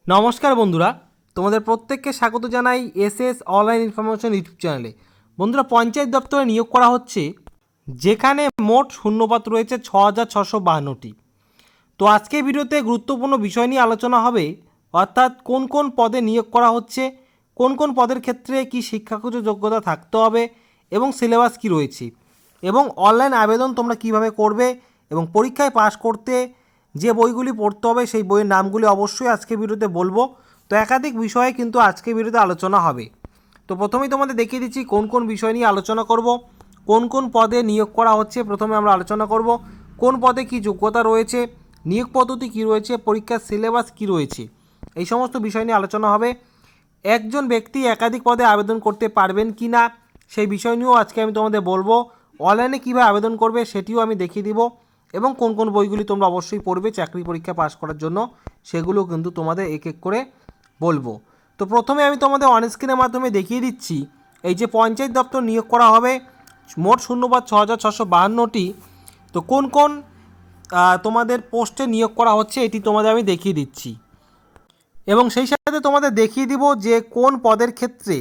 নমস্কার বন্ধুরা, তোমাদের প্রত্যেককে স্বাগত জানাই এসএস অনলাইন ইনফরমেশন ইউটিউব চ্যানেলে। বন্ধুরা, পঞ্চায়েত দপ্তরে নিয়োগ করা হচ্ছে, যেখানে মোট শূন্যপদ রয়েছে 6,652টি। তো আজকের ভিডিওতে গুরুত্বপূর্ণ বিষয় নিয়ে আলোচনা হবে, অর্থাৎ কোন কোন পদে নিয়োগ করা হচ্ছে, কোন কোন পদের ক্ষেত্রে কি শিক্ষাগত যোগ্যতা থাকতে হবে এবং সিলেবাস কি রয়েছে, এবং অনলাইন আবেদন তোমরা কিভাবে করবে, এবং পরীক্ষায় পাশ করতে যে বইগুলি পড়তে হবে সেই বইয়ের নামগুলি অবশ্যই আজকে ভিডিওতে বলবো। তো একাধিক বিষয়ে কিন্তু আজকে ভিডিওতে আলোচনা হবে। তো প্রথমেই তোমাদের দেখিয়ে দিচ্ছি কোন কোন বিষয় নিয়ে আলোচনা করব, কোন কোন পদে নিয়োগ করা হচ্ছে। প্রথমে আমরা আলোচনা করব কোন পদে কি যোগ্যতা রয়েছে, নিয়োগ পদ্ধতি কী রয়েছে, পরীক্ষার সিলেবাস কী রয়েছে, এই সমস্ত বিষয় নিয়ে আলোচনা হবে। একজন ব্যক্তি একাধিক পদে আবেদন করতে পারবেন কি না সেই বিষয় নিয়েও আজকে আমি তোমাদের বলবো। অনলাইনে কীভাবে আবেদন করবে সেটিও আমি দেখিয়ে দিব, এবং কোন কোন বইগুলি তোমরা অবশ্যই পড়বে চাকরি পরীক্ষা পাশ করার জন্য সেগুলো কিন্তু তোমাদের এক এক করে বলবো। তো প্রথমে আমি তোমাদের অনস্ক্রিনের মাধ্যমে দেখিয়ে দিচ্ছি, এই যে পঞ্চায়েত দপ্তর নিয়োগ করা হবে, মোট শূন্যপদ 6,652টি। তো কোন কোন তোমাদের পোস্টে নিয়োগ করা হচ্ছে এটি তোমাদের আমি দেখিয়ে দিচ্ছি, এবং সেই সাথে তোমাদের দেখিয়ে দিব যে কোন পদের ক্ষেত্রে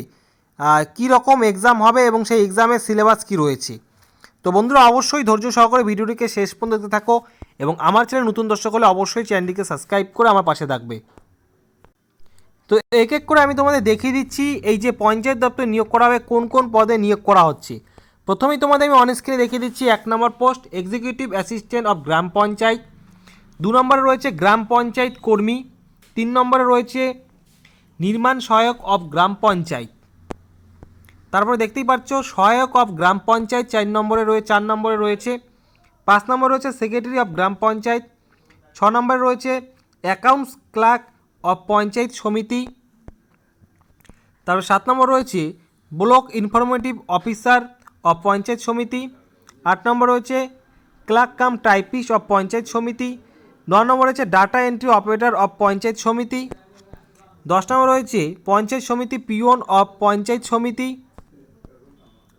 কী রকম এক্সাম হবে এবং সেই এক্সামের সিলেবাস কী রয়েছে। তো বন্ধুরা, অবশ্যই ধৈর্য সহকারে ভিডিওটিকে শেষ পর্যন্ত দেখতে থাকো, এবং আমার চ্যানেল নতুন দর্শক হলে অবশ্যই চ্যানেলটিকে সাবস্ক্রাইব করে আমার পাশে থাকবে। তো এক এক করে আমি তোমাদের দেখিয়ে দিচ্ছি এই যে পঞ্চায়েত দপ্তরে নিয়োগ করা হবে কোন কোন পদে নিয়োগ করা হচ্ছে। প্রথমেই তোমাদের আমি অনস্ক্রিনে দেখিয়ে দিচ্ছি 1 নম্বর post executive assistant of gram panchayat, 2 নম্বরে রয়েছে গ্রাম পঞ্চায়েত কর্মী, 3 নম্বরে রয়েছে নির্মাণ সহায়ক অফ গ্রাম পঞ্চায়েত, তারপরে দেখতেই পাচ্ছ সহায়ক অফ গ্রাম পঞ্চায়েত 4 নম্বরে রয়েছে 5 নম্বরে রয়েছে সেক্রেটারি অফ গ্রাম পঞ্চায়েত, 6 নম্বরে রয়েছে অ্যাকাউন্টস ক্লার্ক অফ পঞ্চায়েত সমিতি, তারপর 7 নম্বর রয়েছে block informative officer of panchayat samiti, 8 number রয়েছে clerk cum typist of panchayat samiti, 9 number রয়েছে data entry operator of panchayat samiti, 10 নম্বর রয়েছে পঞ্চায়েত সমিতি পিওন অফ পঞ্চায়েত সমিতি,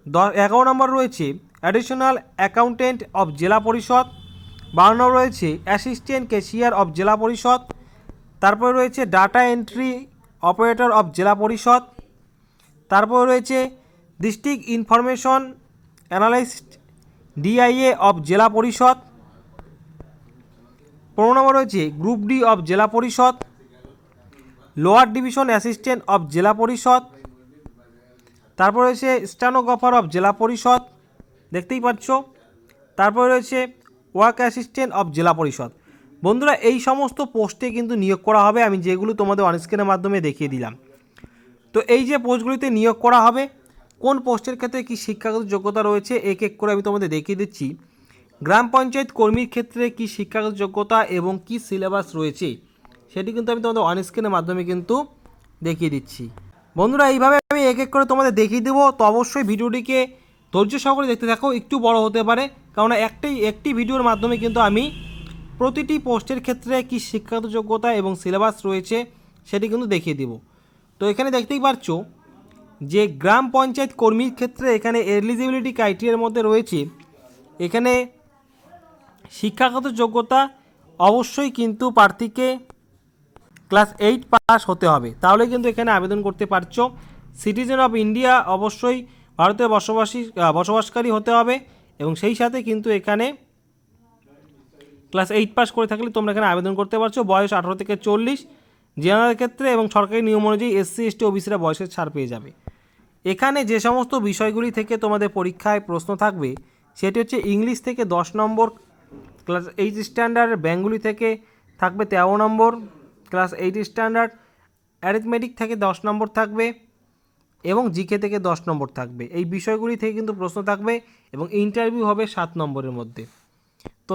11 নম্বর রয়েছে অ্যাডিশনাল অ্যাকাউন্টেন্ট অফ জেলা পরিষদ, 12 নম্বর রয়েছে অ্যাসিস্ট্যান্ট ক্যাশিয়ার অফ জেলা পরিষদ, তারপরে রয়েছে ডাটা এন্ট্রি অপারেটর অফ জেলা পরিষদ, তারপরে রয়েছে district information analyst DIA of জেলা পরিষদ, 15 নম্বর রয়েছে গ্রুপ ডি অফ জেলা পরিষদ, লোয়ার ডিভিশন অ্যাসিস্ট্যান্ট অফ জেলা পরিষদ, তারপর রয়েছে স্টেনোগ্রাফার অফ জেলা পরিষদ, দেখতেই পাচ্ছ, তারপরে রয়েছে ওয়ার্ক অ্যাসিস্ট্যান্ট অফ জেলা পরিষদ। বন্ধুরা, এই সমস্ত পোস্টে কিন্তু নিয়োগ করা হবে, আমি যেগুলো তোমাদের অনস্ক্রিনের মাধ্যমে দেখিয়ে দিলাম। তো এই যে পোস্টগুলিতে নিয়োগ করা হবে, কোন পোস্টের ক্ষেত্রে কী শিক্ষাগত যোগ্যতা রয়েছে এক এক করে আমি তোমাদের দেখিয়ে দিচ্ছি। গ্রাম পঞ্চায়েত কর্মীর ক্ষেত্রে কী শিক্ষাগত যোগ্যতা এবং কী সিলেবাস রয়েছে সেটি কিন্তু আমি তোমাদের অনস্ক্রিনের মাধ্যমে কিন্তু দেখিয়ে দিচ্ছি। বন্ধুরা, এইভাবে আমি এক এক করে তোমাদের দেখিয়ে দেবো, তো অবশ্যই ভিডিওটিকে ধৈর্য সহকারে দেখতে থাকো। একটু বড় হতে পারে, কারণ একটি ভিডিওর মাধ্যমে কিন্তু আমি প্রতিটি পোস্টের ক্ষেত্রে কী শিক্ষাগত যোগ্যতা এবং সিলেবাস রয়েছে সেটি কিন্তু দেখিয়ে দেব। তো এখানে দেখতেই পাচ্ছ যে গ্রাম পঞ্চায়েত কর্মীর ক্ষেত্রে এখানে এলিজিবিলিটি ক্রাইটেরিয়ার মধ্যে রয়েছে, এখানে শিক্ষাগত যোগ্যতা অবশ্যই কিন্তু প্রার্থীকে ক্লাস 8 পাস হতে হবে, তাহলে কিন্তু এখানে আবেদন করতে পারছো। সিটিজেন অফ ইন্ডিয়া অবশ্যই ভারতে বসবাসকারী হতে হবে, এবং সেই সাথে কিন্তু এখানে ক্লাস 8 পাস করে থাকলে তোমরা এখানে আবেদন করতে পারছো। বয়স 18 থেকে 40 জেনারেল ক্ষেত্রে, এবং সরকারি নিয়ম অনুযায়ী এসসি এসটি ওবিসিরা বয়সের ছাড় পেয়ে যাবে। এখানে যে সমস্ত বিষয়গুলি থেকে তোমাদের পরীক্ষায় প্রশ্ন থাকবে সেটি হচ্ছে ইংলিশ থেকে 10 নম্বর, ক্লাস 8 স্ট্যান্ডার্ড বেঙ্গলি থেকে থাকবে 13 নম্বর, ক্লাস 8 স্ট্যান্ডার্ড অ্যারিথমেটিক থেকে 10 নম্বর থাকবে, এবং জিকে থেকে 10 নম্বর থাকবে। এই বিষয়গুলি থেকে কিন্তু প্রশ্ন থাকবে, এবং ইন্টারভিউ হবে 7 নম্বরের মধ্যে। তো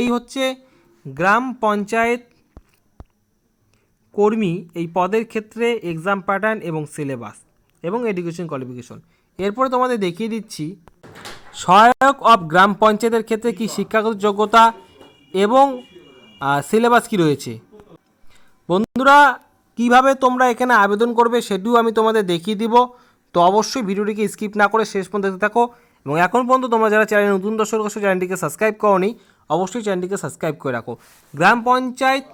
এই হচ্ছে গ্রাম পঞ্চায়েত কর্মী এই পদের ক্ষেত্রে এক্সাম প্যাটার্ন এবং সিলেবাস এবং এডুকেশন কোয়ালিফিকেশন। এরপরে তোমাদের দেখিয়ে দিচ্ছি সহায়ক অফ গ্রাম পঞ্চায়েতের ক্ষেত্রে কি শিক্ষাগত যোগ্যতা এবং সিলেবাস কি রয়েছে। বন্ধুরা, কিভাবে তোমরা এখানে আবেদন করবে সেটিও আমি তোমাদের দেখিয়ে দিব, তো অবশ্যই ভিডিওটিকে স্কিপ না করে শেষ পর্যন্ত দেখতে থাকো। এবং এখন পর্যন্ত তোমরা যারা চ্যানেলে নতুন দর্শক চ্যানেলটিকে সাবস্ক্রাইব করোনি, অবশ্যই চ্যানেলটিকে সাবস্ক্রাইব করে রাখো। গ্রাম পঞ্চায়েত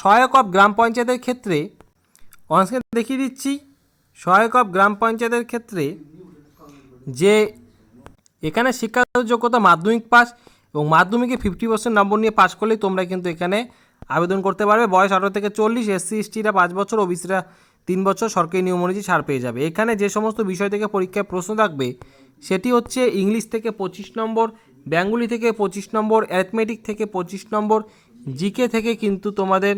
সহায়ক অফ গ্রাম পঞ্চায়েতের ক্ষেত্রে অনেকে দেখিয়ে দিচ্ছি। সহায়ক অফ গ্রাম পঞ্চায়েতের ক্ষেত্রে যে এখানে শিক্ষাগত যোগ্যতা মাধ্যমিক পাস এবং মাধ্যমিকে 50% নম্বর নিয়ে পাস করলেই তোমরা কিন্তু এখানে আবেদন করতে পারবে। বয়স 18 থেকে 40, এসসি এসটিরা 5 বছর, ওবিসিরা 3 বছর সরকারি নিয়ম অনুযায়ী ছাড় পেয়ে যাবে। এখানে যে সমস্ত বিষয় থেকে পরীক্ষায় প্রশ্ন থাকবে সেটি হচ্ছে ইংলিশ থেকে 25 নম্বর, বেঙ্গলি থেকে 25 নম্বর, অ্যারিথমেটিক থেকে 25 নম্বর, জিকে থেকে কিন্তু তোমাদের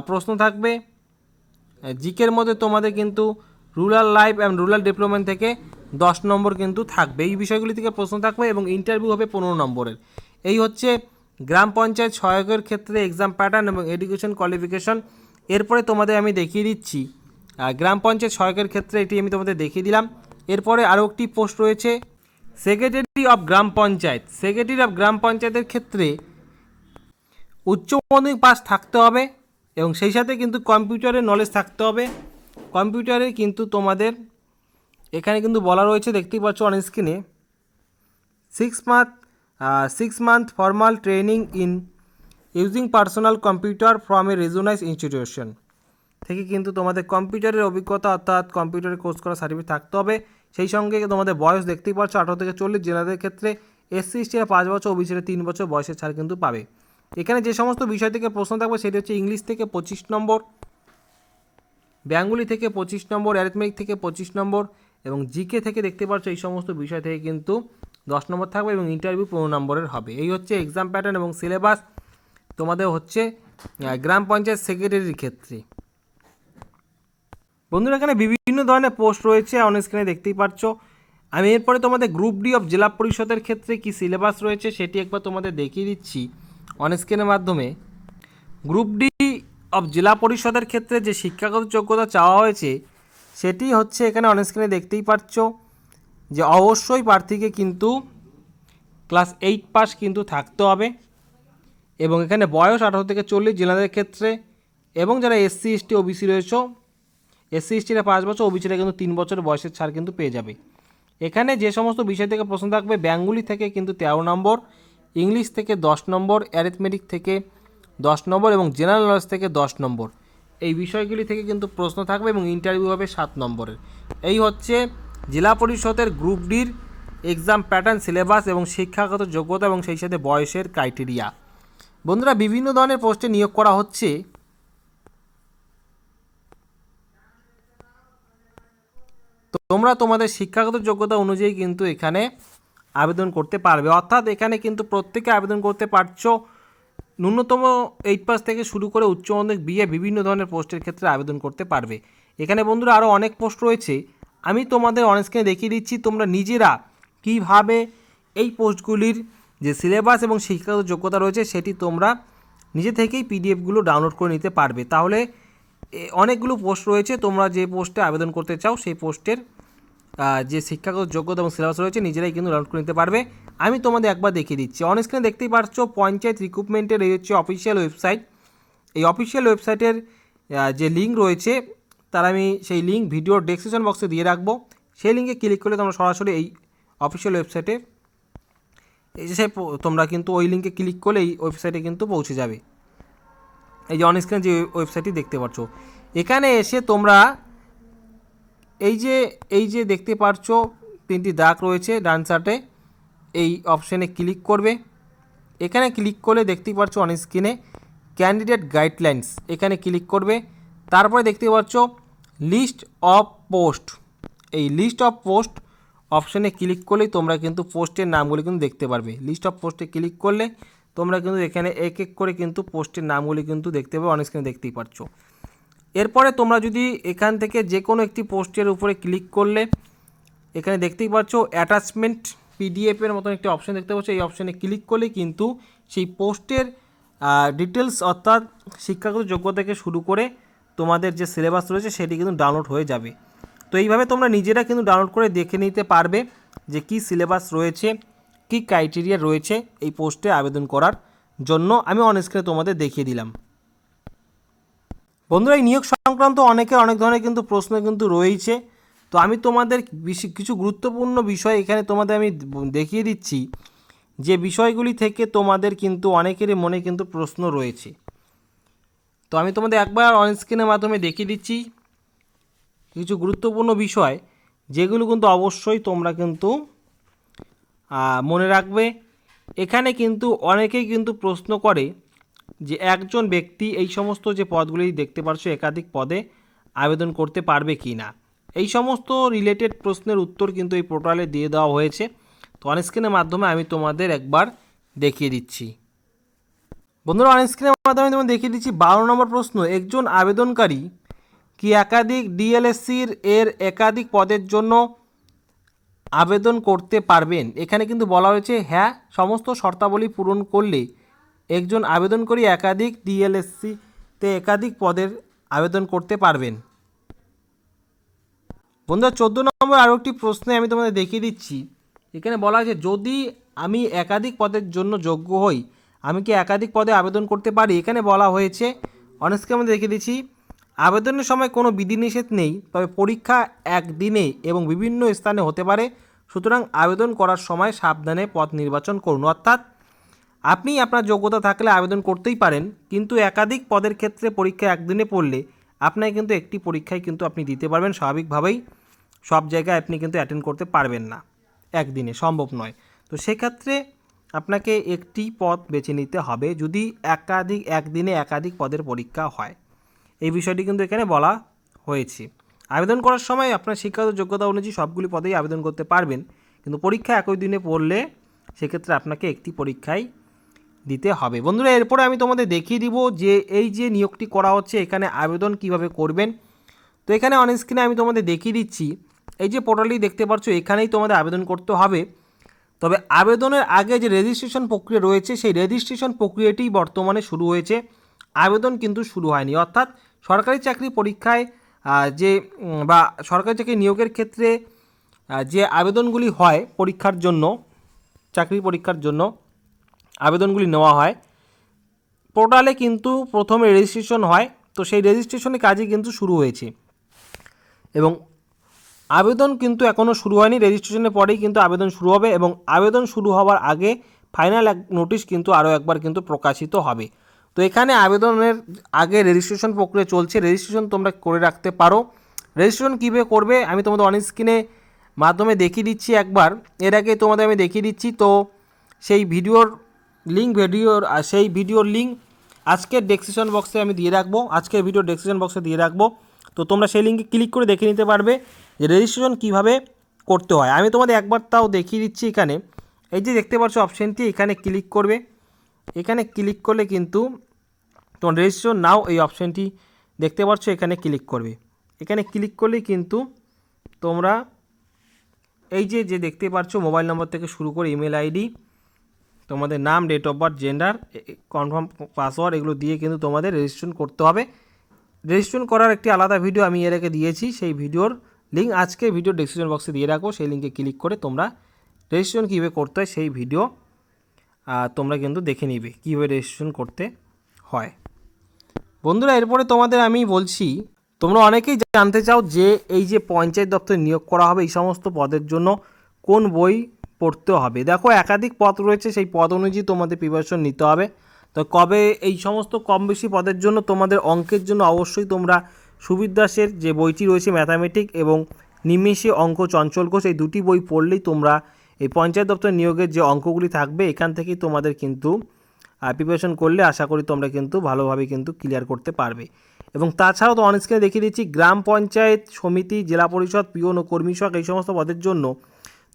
প্রশ্ন থাকবে। জিকের মধ্যে তোমাদের কিন্তু rural life and rural development থেকে 10 নম্বর কিন্তু থাকবে। এই বিষয়গুলি থেকে প্রশ্ন থাকবে এবং ইন্টারভিউ হবে 15 নম্বরের। এই হচ্ছে গ্রাম পঞ্চায়েত সহায়কের ক্ষেত্রে এক্সাম প্যাটার্ন এবং এডুকেশন কোয়ালিফিকেশন। এরপরে তোমাদের আমি দেখিয়ে দিচ্ছি গ্রাম পঞ্চায়েত সহায়কের ক্ষেত্রে, এটি আমি তোমাদের দেখিয়ে দিলাম। এরপরে আরও একটি পোস্ট রয়েছে secretary of gram panchayat. Secretary of gram পঞ্চায়েতের ক্ষেত্রে উচ্চ মাধ্যমিক পাস থাকতে হবে এবং সেই সাথে কিন্তু কম্পিউটারের নলেজ থাকতে হবে। কম্পিউটারে কিন্তু তোমাদের এখানে কিন্তু বলা রয়েছে, দেখতেই পাচ্ছ অন স্ক্রিনে, 6 month formal training in using personal computer from a recognised institution থেকে কিন্তু তোমাদের কম্পিউটারের অভিজ্ঞতা অর্থাৎ কম্পিউটারে কোর্স করা সার্টিফিকেট থাকতে হবে। সেই সঙ্গে তোমাদের বয়স দেখতেই পাচ্ছ 18 থেকে 40, জেনারেলের ক্ষেত্রে এসসি এসটিরা 5 বছর, ওবিসিরা 3 বছর বয়সের ছাড় কিন্তু পাবে। এখানে যে সমস্ত বিষয় থেকে প্রশ্ন থাকবে সেটি হচ্ছে ইংলিশ থেকে 25 নম্বর, বেঙ্গলি থেকে 25 নম্বর, অ্যারিথমেটিক থেকে 25 নম্বর এবং জিকে থেকে দেখতে পাচ্ছ এই সমস্ত বিষয় থেকে কিন্তু 10 নম্বর থাকবে এবং ইন্টারভিউ 15 নম্বরের হবে। এই হচ্ছে এক্সাম প্যাটার্ন এবং সিলেবাস তোমাদের হচ্ছে গ্রাম পঞ্চায়েত সেক্রেটারির ক্ষেত্রে। বন্ধুরা এখানে বিভিন্ন ধরনের পোস্ট রয়েছে, অন স্ক্রিনে দেখতেই পাচ্ছ। আমি এরপরে তোমাদের গ্রুপ ডি অফ জেলা পরিষদের ক্ষেত্রে কি সিলেবাস রয়েছে সেটি একবার তোমাদের দেখিয়ে দিচ্ছি অন স্ক্রিনের মাধ্যমে। গ্রুপ ডি অফ জেলা পরিষদের ক্ষেত্রে যে শিক্ষাগত যোগ্যতা চাওয়া হয়েছে সেটি হচ্ছে এখানে অন স্ক্রিনে দেখতেই পাচ্ছ যে অবশ্যই প্রার্থীকে কিন্তু ক্লাস 8 পাস কিন্তু থাকতে হবে এবং এখানে বয়স 18 থেকে 40 জেনারেলের ক্ষেত্রে এবং যারা এসসি এসটি ওবিসি রয়েছে, এসসি এসটিরা 5 বছর, ওবিসিরা কিন্তু 3 বছর বয়সের ছাড় কিন্তু পেয়ে যাবে। এখানে যে সমস্ত বিষয় থেকে প্রশ্ন থাকবে বেঙ্গলি থেকে কিন্তু 13 নম্বর, ইংলিশ থেকে 10 নম্বর, অ্যারিথমেটিক থেকে 10 নম্বর এবং জেনারেল নলেজ থেকে 10 নম্বর। এই বিষয়গুলি থেকে কিন্তু প্রশ্ন থাকবে এবং ইন্টারভিউ হবে 7 নম্বরের। এই হচ্ছে জেলা পরিষদের গ্রুপ ডির এক্সাম প্যাটার্ন, সিলেবাস এবং শিক্ষাগত যোগ্যতা এবং সেই সাথে বয়সের ক্রাইটেরিয়া। বন্ধুরা বিভিন্ন ধরনের পোস্টে নিয়োগ করা হচ্ছে। তোমরা তোমাদের শিক্ষাগত যোগ্যতা অনুযায়ী কিন্তু এখানে আবেদন করতে পারবে, অর্থাৎ এখানে কিন্তু প্রত্যেকে আবেদন করতে পারছো। ন্যূনতম 8 পাস থেকে শুরু করে উচ্চ মাধ্যমিক বিএ বিভিন্ন ধরনের পোস্টের ক্ষেত্রে আবেদন করতে পারবে। এখানে বন্ধুরা আরও অনেক পোস্ট রয়েছে, আমি তোমাদের অন স্ক্রিনে দেখিয়ে দিচ্ছি তোমরা নিজেরা কীভাবে এই পোস্টগুলির যে সিলেবাস এবং শিক্ষাগত যোগ্যতা রয়েছে সেটি তোমরা নিজে থেকেই পিডিএফগুলো ডাউনলোড করে নিতে পারবে। তাহলে অনেকগুলো পোস্ট রয়েছে, তোমরা যে পোস্টে আবেদন করতে চাও সেই পোস্টের যে শিক্ষাগত যোগ্যতা এবং সিলেবাস রয়েছে নিজেরাই কিন্তু ডাউনলোড করে নিতে পারবে। আমি তোমাদের একবার দেখিয়ে দিচ্ছি। অন স্ক্রিনে দেখতেই পাচ্ছ পঞ্চায়েত রিক্রুটমেন্টের এই হচ্ছে অফিসিয়াল ওয়েবসাইট। এই অফিসিয়াল ওয়েবসাইটের যে লিঙ্ক রয়েছে তার আমি সেই লিঙ্ক ভিডিওর ডেসক্রিপশন বক্সে দিয়ে রাখবো। সেই লিঙ্কে ক্লিক করলে তোমরা সরাসরি এই অফিসিয়াল ওয়েবসাইটে এসে তোমরা কিন্তু ওই লিঙ্কে ক্লিক করলে এই ওয়েবসাইটে কিন্তু পৌঁছে যাবে। এই যে অন স্ক্রিনে যে ওয়েবসাইটটি দেখতে পাচ্ছ, এখানে এসে তোমরা এই যে দেখতে পাচ্ছ 3টি দাগ রয়েছে ডান সাইডে, এই অপশানে ক্লিক করবে। এখানে ক্লিক করলে দেখতেই পাচ্ছ অন স্ক্রিনে ক্যান্ডিডেট গাইডলাইন্স, এখানে ক্লিক করবে। তারপরে দেখতে পাচ্ছ লিস্ট অফ পোস্ট, এই লিস্ট অফ পোস্ট অপশানে ক্লিক করলেই তোমরা কিন্তু পোস্টের নামগুলি কিন্তু দেখতে পারবে। লিস্ট অফ পোস্টে ক্লিক করলে তোমরা কিন্তু এখানে এক এক করে কিন্তু পোস্টের নামগুলি কিন্তু দেখতে পাবে, অন স্ক্রিনে দেখতেই পাচ্ছ। এরপরে তোমরা যদি এখান থেকে যে কোনো একটি পোস্টের উপরে ক্লিক করলে এখানে দেখতেই পাচ্ছ অ্যাটাচমেন্ট পিডিএফের মতন একটি অপশান দেখতে পাচ্ছ, এই অপশানে ক্লিক করলে কিন্তু সেই পোস্টের ডিটেলস অর্থাৎ শিক্ষাগত যোগ্যতা থেকে শুরু করে তোমাদের যে সিলেবাস রয়েছে সেটি কিন্তু ডাউনলোড হয়ে যাবে। তো এইভাবে তোমরা নিজেরা কিন্তু ডাউনলোড করে দেখে নিতে পারবে যে কী সিলেবাস রয়েছে, কী ক্রাইটেরিয়া রয়েছে এই পোস্টে আবেদন করার জন্য। আমি অন স্ক্রিনে তোমাদের দেখিয়ে দিলাম। বন্ধুরা এই নিয়োগ সংক্রান্ত অনেক ধরনের কিন্তু প্রশ্ন কিন্তু রয়েছে, তো আমি তোমাদের কিছু গুরুত্বপূর্ণ বিষয় এখানে তোমাদের আমি দেখিয়ে দিচ্ছি যে বিষয়গুলি থেকে তোমাদের কিন্তু অনেকেরই মনে কিন্তু প্রশ্ন রয়েছে। তো আমি তোমাদের একবার অন স্ক্রিনের মাধ্যমে দেখিয়ে দিচ্ছি কিছু গুরুত্বপূর্ণ বিষয়, যেগুলো কিন্তু অবশ্যই তোমরা কিন্তু মনে রাখবে। এখানে কিন্তু অনেকেই কিন্তু প্রশ্ন করে যে একজন ব্যক্তি এই সমস্ত যে পদগুলি দেখতে পাচ্ছ একাধিক পদে আবেদন করতে পারবে কি না, এই সমস্ত রিলেটেড প্রশ্নের উত্তর কিন্তু এই পোর্টালে দিয়ে দেওয়া হয়েছে। তো অন স্ক্রিনের মাধ্যমে আমি তোমাদের একবার দেখিয়ে দিচ্ছি। বন্ধুরা, অন স্ক্রিনের মাধ্যমে তোমাদের দেখিয়ে দিচ্ছি 12 নম্বর প্রশ্ন, একজন আবেদনকারী কি একাধিক ডিএলএসসির একাধিক পদের জন্য আবেদন করতে পারবেন? এখানে কিন্তু বলা হয়েছে হ্যাঁ, সমস্ত শর্তাবলী পূরণ করলে একজন আবেদনকারী একাধিক ডিএলএসসিতে একাধিক পদের আবেদন করতে পারবেন। বন্ধুরা, 14 নম্বর আরও একটি প্রশ্নে আমি তোমাদের দেখিয়ে দিচ্ছি। এখানে বলা হয়েছে যদি আমি একাধিক পদের জন্য যোগ্য হই, আমি কি একাধিক পদে আবেদন করতে পারি? এখানে বলা হয়েছে অনেস্টলি আমি দেখিয়ে দিচ্ছি, আবেদনের সময় কোনো বিধিনিষেধ নেই, তবে পরীক্ষা একদিনে এবং বিভিন্ন স্থানে হতে পারে, সুতরাং আবেদন করার সময় সাবধানে পদ নির্বাচন করুন। অর্থাৎ আপনি আপনার যোগ্যতা থাকলে আবেদন করতেই পারেন, কিন্তু একাধিক পদের ক্ষেত্রে পরীক্ষা একদিনে পড়লে আপনাকে কিন্তু একটি পরীক্ষায় কিন্তু আপনি দিতে পারবেন, স্বাভাবিকভাবেই সব জায়গায় আপনি কিন্তু অ্যাটেন্ড করতে পারবেন না, একদিনে সম্ভব নয়। তো সেক্ষেত্রে আপনাকে একটি পদ বেছে নিতে হবে যদি একদিনে একাধিক পদের পরীক্ষা হয়। এই বিষয়টি কিন্তু এখানে বলা হয়েছে। আবেদন করার সময় আপনার শিক্ষাগত যোগ্যতা অনুযায়ী সবগুলি পদেই আবেদন করতে পারবেন, কিন্তু পরীক্ষা একই দিনে পড়লে সেক্ষেত্রে আপনাকে একটি পরীক্ষায় দিতে হবে। বন্ধুরা, এরপরে আমি তোমাদের দেখিয়ে দিব যে এই যে নিয়োগটি করা হচ্ছে এখানে আবেদন কিভাবে করবেন। তো এখানে অন স্ক্রিনে আমি তোমাদের দেখিয়ে দিচ্ছি, এই যে পোর্টালটি দেখতে পাচ্ছ এখানেই তোমাদের আবেদন করতে হবে। তবে আবেদনের আগে যে রেজিস্ট্রেশন প্রক্রিয়া রয়েছে সেই রেজিস্ট্রেশন প্রক্রিয়াটি বর্তমানে শুরু হয়েছে, আবেদন কিন্তু শুরু হয়নি। অর্থাৎ সরকারি চাকরি পরীক্ষায় বা সরকারি চাকরি নিয়োগের ক্ষেত্রে যে আবেদনগুলি হয় পরীক্ষার জন্য, চাকরি পরীক্ষার জন্য আবেদনগুলি নেওয়া হয়, পোর্টালে কিন্তু প্রথমে রেজিস্ট্রেশন হয়। তো সেই রেজিস্ট্রেশনের কাজই কিন্তু শুরু হয়েছে এবং আবেদন কিন্তু এখনও শুরু হয়নি। রেজিস্ট্রেশনের পরেই কিন্তু আবেদন শুরু হবে এবং আবেদন শুরু হওয়ার আগে ফাইনাল নোটিশ কিন্তু আরও একবার কিন্তু প্রকাশিত হবে। তো এখানে আবেদনের আগে রেজিস্ট্রেশন প্রক্রিয়া চলছে, রেজিস্ট্রেশন তোমরা করে রাখতে পারো। রেজিস্ট্রেশন কীভাবে করবে আমি তোমাদের অন স্ক্রিনে মাধ্যমে দেখিয়ে দিচ্ছি একবার, এর আগে তোমাদের আমি দেখিয়ে দিচ্ছি। তো সেই ভিডিওর লিঙ্ক আজকের ডেসক্রিপশন বক্সে আমি দিয়ে রাখবো, আজকের ভিডিওর ডেসক্রিপশন বক্সে দিয়ে রাখবো। তো তোমরা সেই লিঙ্কে ক্লিক করে দেখে নিতে পারবে যে রেজিস্ট্রেশন কীভাবে করতে হয়। আমি তোমাদের একবার তাও দেখিয়ে দিচ্ছি। এখানে এই যে দেখতে পাচ্ছ অপশানটি, এখানে ক্লিক করবে। এখানে ক্লিক করলে কিন্তু তোমার রেজিস্ট্রেশন নাও এই অপশানটি দেখতে পাচ্ছ, এখানে ক্লিক করবে। এখানে ক্লিক করলেই কিন্তু তোমরা এই যে দেখতে পাচ্ছ মোবাইল নম্বর থেকে শুরু করে ইমেল আইডি, তোমাদের নাম, date of birth, gender, confirm password, এগুলো দিয়ে কিন্তু তোমাদের রেজিস্ট্রেশন করতে হবে। রেজিস্ট্রেশন করার একটি আলাদা ভিডিও আমি এর আগে দিয়েছি, সেই ভিডিওর লিঙ্ক আজকে ভিডিও ডেসক্রিপশন বক্সে দিয়ে রাখো। সেই লিঙ্কে ক্লিক করে তোমরা রেজিস্ট্রেশন কীভাবে করতে হয় সেই ভিডিও তোমরা কিন্তু দেখে নিবে কীভাবে রেজিস্ট্রেশন করতে হয়। বন্ধুরা, এরপরে তোমাদের আমি বলছি, তোমরা অনেকেই জানতে চাও যে এই যে পঞ্চায়েত দপ্তরে নিয়োগ করা হবে এই সমস্ত পদের জন্য কোন বই পড়তে হবে। দেখো, একাধিক পদ রয়েছে, সেই পদ অনুযায়ী তোমাদের প্রিপারেশন নিতে হবে। তো কবে এই সমস্ত কম বেশি পদের জন্য তোমাদের অঙ্কের জন্য অবশ্যই তোমরা সুবীর দাসের যে বইটি রয়েছে ম্যাথামেটিক এবং নিমেষে অঙ্ক চঞ্চল ঘোষ, এই দুটি বই পড়লেই তোমরা এই পঞ্চায়েত দপ্তর নিয়োগের যে অঙ্কগুলি থাকবে এখান থেকেই তোমাদের কিন্তু প্রিপারেশন করলে আশা করি তোমরা কিন্তু ভালোভাবে কিন্তু ক্লিয়ার করতে পারবে। এবং তাছাড়াও তো অন স্ক্রিনে দেখিয়ে দিচ্ছি গ্রাম পঞ্চায়েত সমিতি, জেলা পরিষদ, পিওন ও কর্মী সহায়ক এই সমস্ত পদের জন্য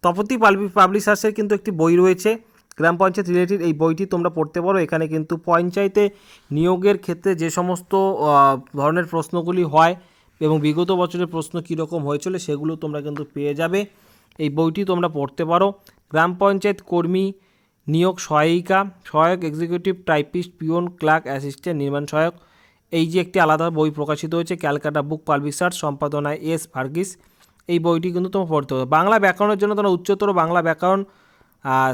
তপতি পাবলিশার্সের কিন্তু একটি বই রয়েছে গ্রাম পঞ্চায়েত রিলেটেড, এই বইটি তোমরা পড়তে পারো। এখানে কিন্তু পঞ্চায়েতে নিয়োগের ক্ষেত্রে যে সমস্ত ধরনের প্রশ্নগুলি হয় এবং বিগত বছরের প্রশ্ন কীরকম হয়েছিল সেগুলো তোমরা কিন্তু পেয়ে যাবে। এই বইটি তোমরা পড়তে পারো। গ্রাম পঞ্চায়েত কর্মী নিয়োগ সহায়িকা, সহায়ক, executive, typist, peon, clerk, assistant, নির্মাণ সহায়ক, এই যে একটি আলাদা বই প্রকাশিত হয়েছে ক্যালকাটা বুক পাবলিশার্স, সম্পাদনায় এস ভার্গিস, এই বইটি কিন্তু তোমরা পড়তে হবে। বাংলা ব্যাকরণের জন্য তোমরা উচ্চতর বাংলা ব্যাকরণ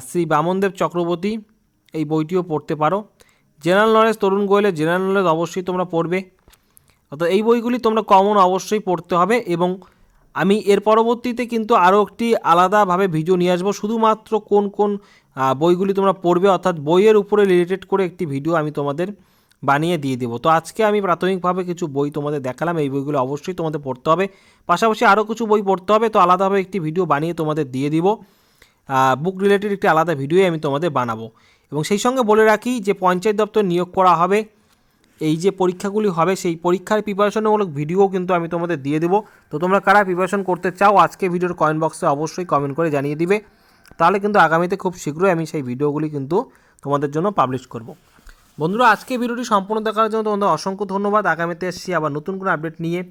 শ্রী বামনদেব চক্রবর্তী, এই বইটিও পড়তে পারো। জেনারেল নলেজ, তরুণ গোয়েলের জেনারেল নলেজ অবশ্যই তোমরা পড়বে। অর্থাৎ এই বইগুলি তোমরা কমন অবশ্যই পড়তে হবে। এবং আমি এর পরবর্তীতে কিন্তু আরও একটি আলাদাভাবে ভিডিও নিয়ে আসবো শুধুমাত্র কোন কোন বইগুলি তোমরা পড়বে, অর্থাৎ বইয়ের উপরে রিলেটেড করে একটি ভিডিও আমি তোমাদের বানিয়ে দিয়ে দেবো। তো আজকে আমি প্রাথমিকভাবে কিছু বই তোমাদের দেখালাম, এই বইগুলো অবশ্যই তোমাদের পড়তে হবে। পাশাপাশি আরও কিছু বই পড়তে হবে, তো আলাদাভাবে একটি ভিডিও বানিয়ে তোমাদের দিয়ে দিব। বুক রিলেটেড একটি আলাদা ভিডিওই আমি তোমাদের বানাবো। এবং সেই সঙ্গে বলে রাখি যে পঞ্চায়েত দপ্তর নিয়োগ করা হবে, এই যে পরীক্ষাগুলি হবে সেই পরীক্ষার প্রিপারেশনমূলক ভিডিও কিন্তু আমি তোমাদের দিয়ে দেবো। তো তোমরা কারা প্রিপারেশন করতে চাও আজকে ভিডিওর কমেন্ট বক্সে অবশ্যই কমেন্ট করে জানিয়ে দিবে, তাহলে কিন্তু আগামীতে খুব শীঘ্রই আমি সেই ভিডিওগুলি কিন্তু তোমাদের জন্য পাবলিশ করব। বন্ধুরা, আজকে ভিডিওটি সম্পূর্ণ দেখার জন্য তোমাদের অসংখ্য ধন্যবাদ। আগামীতে এসেছি আবার নতুন কোনো আপডেট নিয়ে।